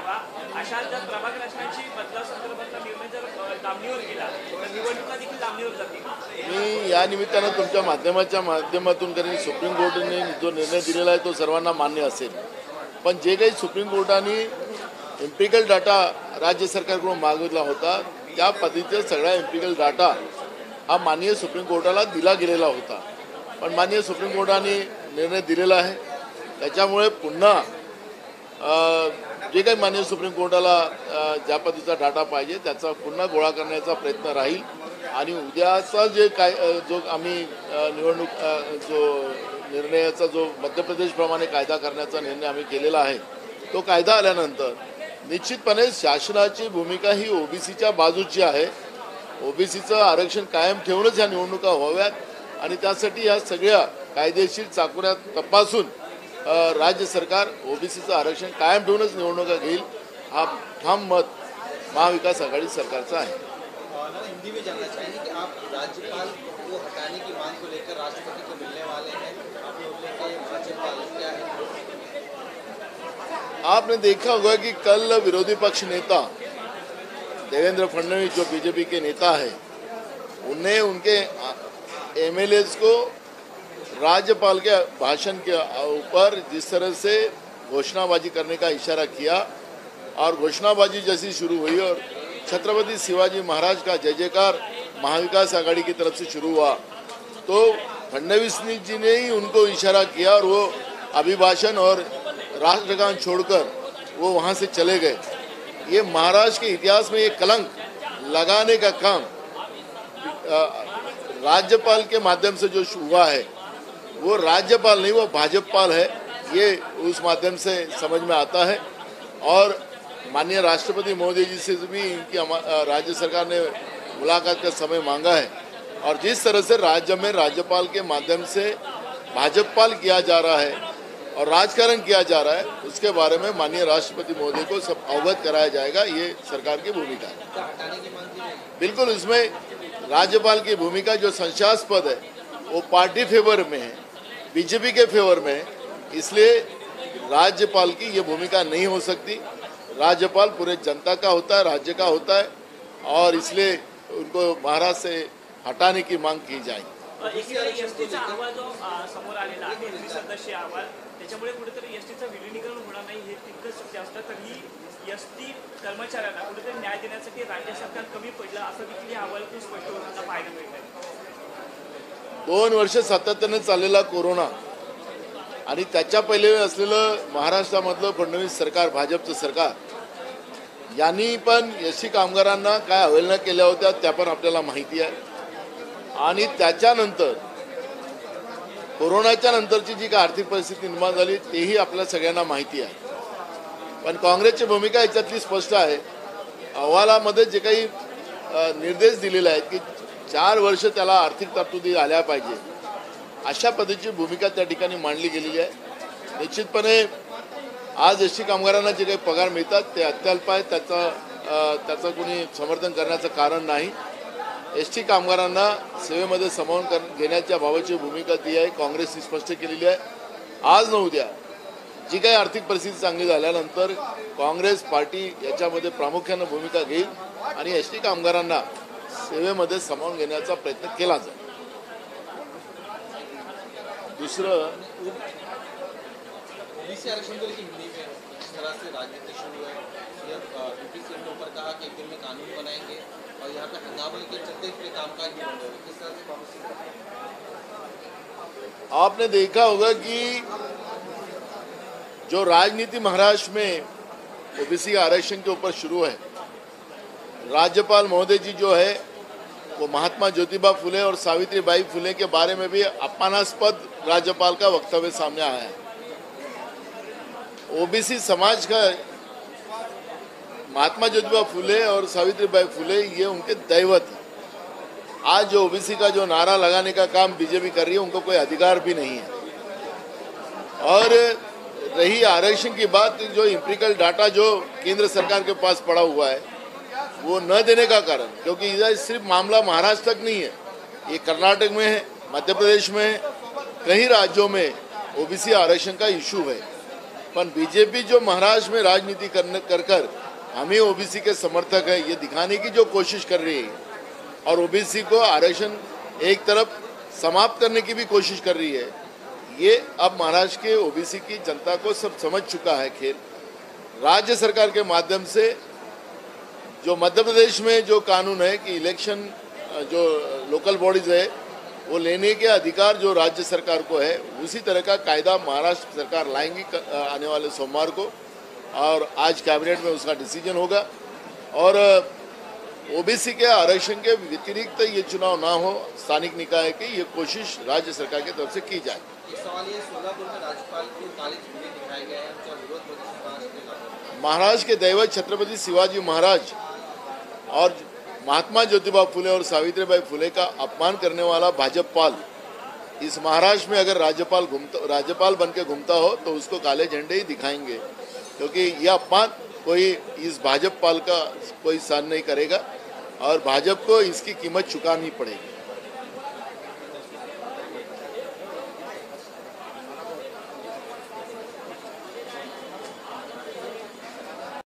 द्यावा अशा जर प्रभाग रचनाची बदलासंदर्भातला निर्णय जर लांबणीवर गेला तर निवडणुका देखील लांबणीवर जातील। मी या निमित्तानं तुमच्या माध्यमातून कारण सुप्रीम कोर्टाने जो निर्णय दिलेला आहे तो सर्वांना मान्य असेल, पण जे काही सुप्रीम कोर्टाने एम्पिरिकल डाटा राज्य सरकारकडून मागितला होता त्या पद्धतीचा सगळा एम्पिरिकल डाटा हा माननीय सुप्रीम कोर्टाला दिला गेलेला होता, पण माननीय सुप्रीम कोर्टाने निर्णय दिलेला आहे। त्याच्यामुळे पुन्हा जे काही माननीय सुप्रीम कोर्टाला ज्या पद्धतीचा डाटा पाहिजे त्याचा पुन्हा गोळा करण्याचा प्रयत्न राहील आणि उद्याचा जो आम्ही निवडणूक जो निर्णयाचा जो मध्य प्रदेशप्रमाणे कायदा करण्याचा निर्णय आम्ही केलेला आहे तो कायदा आल्यानंतर निश्चितपणे शासनाची भूमिका ही ओबीसीच्या बाजूची आहे। ओबीसीचं आरक्षण कायम ठेवूनच ह्या निवडणुका व्हाव्यात आणि त्यासाठी या सगळ्या कायदेशीर चाकोऱ्या तपासून राज्य सरकार ओबीसीचं आरक्षण कायम ठेवूनच निवडणुका घेईल हा ठाम मत महाविकास आघाड़ी सरकारचं आहे। हिंदी में जानना चाहेंगे कि आप राज्यपाल को हटाने की मांग को लेकर राष्ट्रपति को मिलने वाले हैं, आप बोलने के राज्यपाल क्या है? आपने देखा होगा कि कल विरोधी पक्ष नेता देवेंद्र फडणवीस जो बीजेपी के नेता है उन्हें उनके एमएलएज को राज्यपाल के भाषण के ऊपर जिस तरह से घोषणाबाजी करने का इशारा किया और घोषणाबाजी जैसी शुरू हुई और छत्रपति शिवाजी महाराज का जय जयकार महाविकास आघाड़ी की तरफ से शुरू हुआ तो फडणवीस जी ने ही उनको इशारा किया और वो अभिभाषण और राष्ट्रगान छोड़कर वो वहाँ से चले गए। ये महाराष्ट्र के इतिहास में ये कलंक लगाने का काम राज्यपाल के माध्यम से जो हुआ है वो राज्यपाल नहीं वो भाजपाल है, ये उस माध्यम से समझ में आता है। और माननीय राष्ट्रपति महोदय जी से भी इनकी राज्य सरकार ने मुलाकात का समय मांगा है और जिस तरह से राज्य में राज्यपाल के माध्यम से भाजपाल किया जा रहा है और राजकारण किया जा रहा है उसके बारे में माननीय राष्ट्रपति महोदय को सब अवगत कराया जाएगा। ये सरकार की भूमिका है। बिल्कुल इसमें राज्यपाल की भूमिका जो संशयास्पद है वो पार्टी फेवर में है, बीजेपी के फेवर में है, इसलिए राज्यपाल की ये भूमिका नहीं हो सकती। राज्यपाल पूरे जनता का होता है, राज्य का होता है और इसलिए उनको महाराष्ट्र से हटाने की मांग की जाएगी। एसटीचा अहवाल जो समोर आलेला आहे सदस्य अहवाल त्याच्यामुळे कुठेतरी एसटीचं विलीनीकरण होणार नाही हे तितकंच सत्य असतं तरीही एसटी कर्मचाऱ्यांना कुठेतरी न्याय देण्यासाठी राज्य सरकार कमी पडलं असं देखील या अहवालातून स्पष्ट होताना पाहायला मिळतंय। 2 वर्ष सातत्याने चाललेला कोरोना आणि त्याच्या पहिले असलेलं महाराष्ट्रामधलं फडणवीस सरकार भाजपचं सरकार यांनी पण एसटी कामगारांना काय अवहेलना केल्या होत्या त्या पण आपल्याला माहिती आहे आणि त्याच्यानंतर कोरोनाच्या नंतरची जी काय आर्थिक परिस्थिती निर्माण झाली तेही आपल्या सगळ्यांना माहिती आहे। पण काँग्रेसची भूमिका याच्यातली स्पष्ट आहे। अहवालामध्ये जे काही निर्देश दिलेले आहेत की 4 वर्ष त्याला आर्थिक तरतुदी आल्या पाहिजे अशा पद्धतीची भूमिका त्या ठिकाणी मांडली गेलेली आहे। निश्चितपणे आज एसटी कामगारांना जे काही पगार मिळतात ते अत्यल्प आहे, त्याचं कोणी समर्थन करण्याचं कारण नाही। एसटी कामगारांना सेवेमध्ये सामावून घेण्याच्या बाबतची भूमिका ती आहे काँग्रेसने स्पष्ट केलेली आहे। आज न उद्या जी काही आर्थिक परिस्थिती चांगली झाल्यानंतर काँग्रेस पार्टी याच्यामध्ये प्रामुख्याने भूमिका घेईल आणि एसटी कामगारांना सेवेमध्ये सामावून घेण्याचा प्रयत्न केला जाईल। दूसरं ओबीसी आरक्षण को लेकर हिंदी में जिस तरह से राजनीति शुरू है, यूपी सीएम ने ऊपर कहा कि 1 दिन में कानून बनाएंगे और यहाँ पे हंगामे के चलते फिर कामकाज भी बंद होगा, किस तरह से पॉलिसी? आपने देखा होगा कि जो राजनीति महाराष्ट्र में ओबीसी आरक्षण के ऊपर शुरू है, राज्यपाल महोदय जी जो है वो महात्मा ज्योतिबा फुले और सावित्रीबाई फुले के बारे में भी अपमानास्पद राज्यपाल का वक्तव्य सामने आया है। ओबीसी समाज का महात्मा ज्योतिबा फुले और सावित्रीबाई फुले ये उनके दैवत है। आज जो ओबीसी का जो नारा लगाने का काम बीजेपी कर रही है उनको कोई अधिकार भी नहीं है। और रही आरक्षण की बात, जो एम्पिरिकल डाटा जो केंद्र सरकार के पास पड़ा हुआ है वो न देने का कारण, क्योंकि इधर सिर्फ मामला महाराष्ट्र तक नहीं है, ये कर्नाटक में है, मध्य प्रदेश में है, कई राज्यों में ओबीसी आरक्षण का इशू है। पर बीजेपी जो महाराष्ट्र में राजनीति कर हम ही ओबीसी के समर्थक है ये दिखाने की जो कोशिश कर रही है और ओबीसी को आरक्षण एक तरफ समाप्त करने की भी कोशिश कर रही है, ये अब महाराष्ट्र के ओबीसी की जनता को सब समझ चुका है खेल। राज्य सरकार के माध्यम से जो मध्य प्रदेश में जो कानून है कि इलेक्शन जो लोकल बॉडीज है वो लेने के अधिकार जो राज्य सरकार को है, उसी तरह का कायदा महाराष्ट्र सरकार लाएंगी आने वाले सोमवार को और आज कैबिनेट में उसका डिसीजन होगा और ओबीसी के आरक्षण के व्यतिरिक्त ये चुनाव ना हो स्थानिक निकाय की ये कोशिश राज्य सरकार की तरफ से की जाए। एक सवाल ये, सोलापुर में राज्यपाल को काले झंडे दिखाए गए हैं, उनका विरोध प्रदर्शन महाराष्ट्र के दैवत छत्रपति शिवाजी महाराज और महात्मा ज्योतिबा फुले और सावित्रीबाई फुले का अपमान करने वाला भाजपाल इस महाराष्ट्र में अगर राज्यपाल बन के घूमता हो तो उसको काले झंडे ही दिखाएंगे, क्योंकि यह अपमान कोई इस भाजपाल का कोई सहन नहीं करेगा और भाजपा को इसकी कीमत चुकानी पड़ेगी।